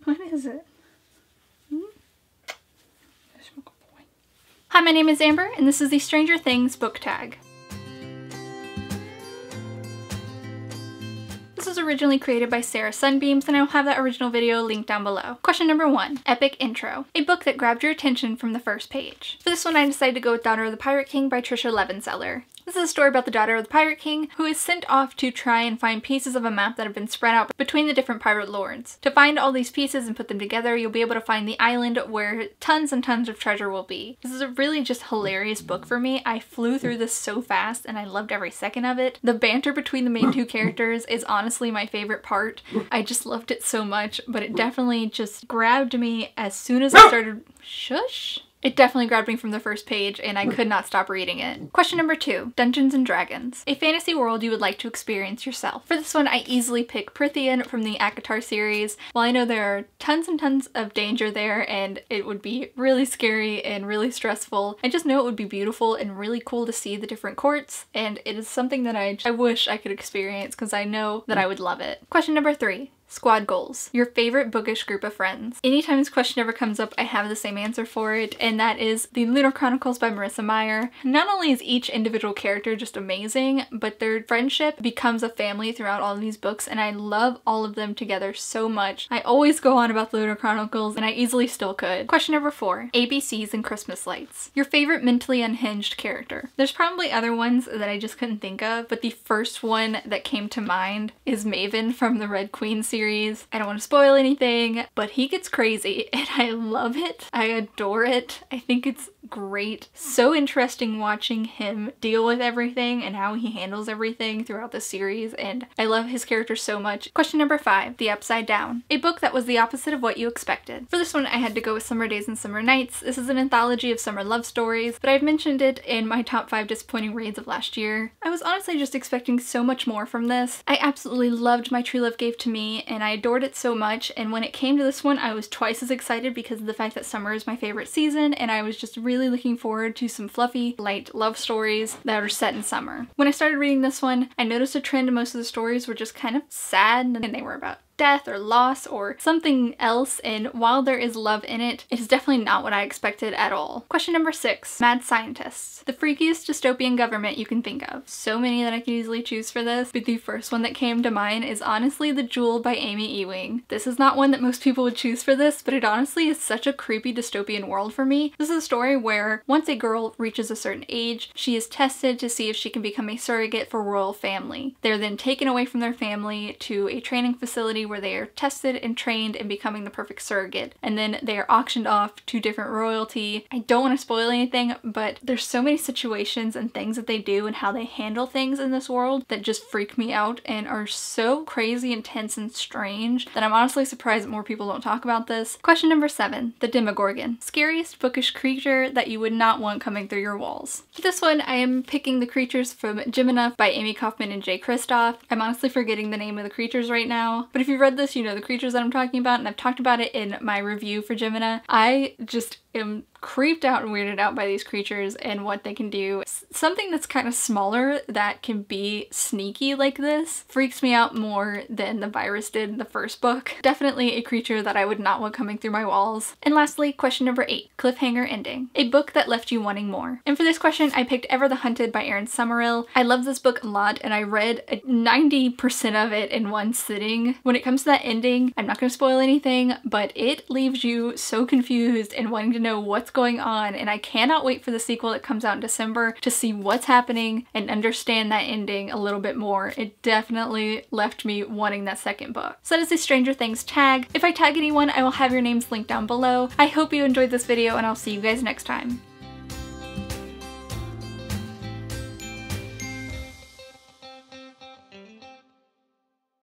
What is it? Hi, my name is Amber, and this is the Stranger Things book tag. This was originally created by Sarah Sunbeams, and I will have that original video linked down below. Question number 1, Epic Intro. A book that grabbed your attention from the first page. For this one, I decided to go with Daughter of the Pirate King by Trisha Levenseller. This is a story about the daughter of the Pirate King who is sent off to try and find pieces of a map that have been spread out between the different pirate lords. To find all these pieces and put them together, you'll be able to find the island where tons and tons of treasure will be. This is a really just hilarious book for me. I flew through this so fast and I loved every second of it. The banter between the main two characters is honestly my favorite part. I just loved it so much, but it definitely just grabbed me as soon as I started— Shush! It definitely grabbed me from the first page and I could not stop reading it. Question number 2, Dungeons and Dragons. A fantasy world you would like to experience yourself. For this one, I easily pick Prithian from the ACOTAR series. While I know there are tons and tons of danger there and it would be really scary and really stressful, I just know it would be beautiful and really cool to see the different courts, and it is something that I wish I could experience because I know that I would love it. Question number 3. Squad goals. Your favorite bookish group of friends. Anytime this question ever comes up, I have the same answer for it, and that is The Lunar Chronicles by Marissa Meyer. Not only is each individual character just amazing, but their friendship becomes a family throughout all of these books, and I love all of them together so much. I always go on about The Lunar Chronicles, and I easily still could. Question number 4, ABCs and Christmas lights. Your favorite mentally unhinged character. There's probably other ones that I just couldn't think of, but the first one that came to mind is Maven from the Red Queen series. I don't want to spoil anything, but he gets crazy and I love it. I adore it. I think it's great. So interesting watching him deal with everything and how he handles everything throughout the series, and I love his character so much. Question number 5, The Upside Down. A book that was the opposite of what you expected. For this one, I had to go with Summer Days and Summer Nights. This is an anthology of summer love stories, but I've mentioned it in my top 5 disappointing reads of last year. I was honestly just expecting so much more from this. I absolutely loved My True Love Gave to Me, and I adored it so much, and when it came to this one, I was twice as excited because of the fact that summer is my favorite season, and I was just really looking forward to some fluffy, light love stories that are set in summer. When I started reading this one, I noticed a trend. Most of the stories were just kind of sad, and they were about death or loss or something else, and while there is love in it, it is definitely not what I expected at all. Question number 6, Mad Scientists. The freakiest dystopian government you can think of. So many that I could easily choose for this, but the first one that came to mind is honestly The Jewel by Amy Ewing. This is not one that most people would choose for this, but it honestly is such a creepy dystopian world for me. This is a story where once a girl reaches a certain age, she is tested to see if she can become a surrogate for royal family. They're then taken away from their family to a training facility where they are tested and trained in becoming the perfect surrogate, and then they are auctioned off to different royalty. I don't want to spoil anything, but there's so many situations and things that they do and how they handle things in this world that just freak me out and are so crazy, intense, and strange that I'm honestly surprised that more people don't talk about this. Question number 7, The Demogorgon. Scariest bookish creature that you would not want coming through your walls. For this one, I am picking The Creatures from Gemina by Amy Kaufman and Jay Kristoff. I'm honestly forgetting the name of the creatures right now, but if you've read this, you know the creatures that I'm talking about, and I've talked about it in my review for Gemina. I just am creeped out and weirded out by these creatures and what they can do. Something that's kind of smaller that can be sneaky like this freaks me out more than the virus did in the first book. Definitely a creature that I would not want coming through my walls. And lastly, question number 8, Cliffhanger Ending. A book that left you wanting more. And for this question, I picked Ever the Hunted by Erin Summerhill. I love this book a lot, and I read 90% of it in one sitting. When it comes to that ending, I'm not going to spoil anything, but it leaves you so confused and wanting to know what's going on, and I cannot wait for the sequel that comes out in December to see what's happening and understand that ending a little bit more. It definitely left me wanting that second book. So that is the Stranger Things tag. If I tag anyone, I will have your names linked down below. I hope you enjoyed this video, and I'll see you guys next time.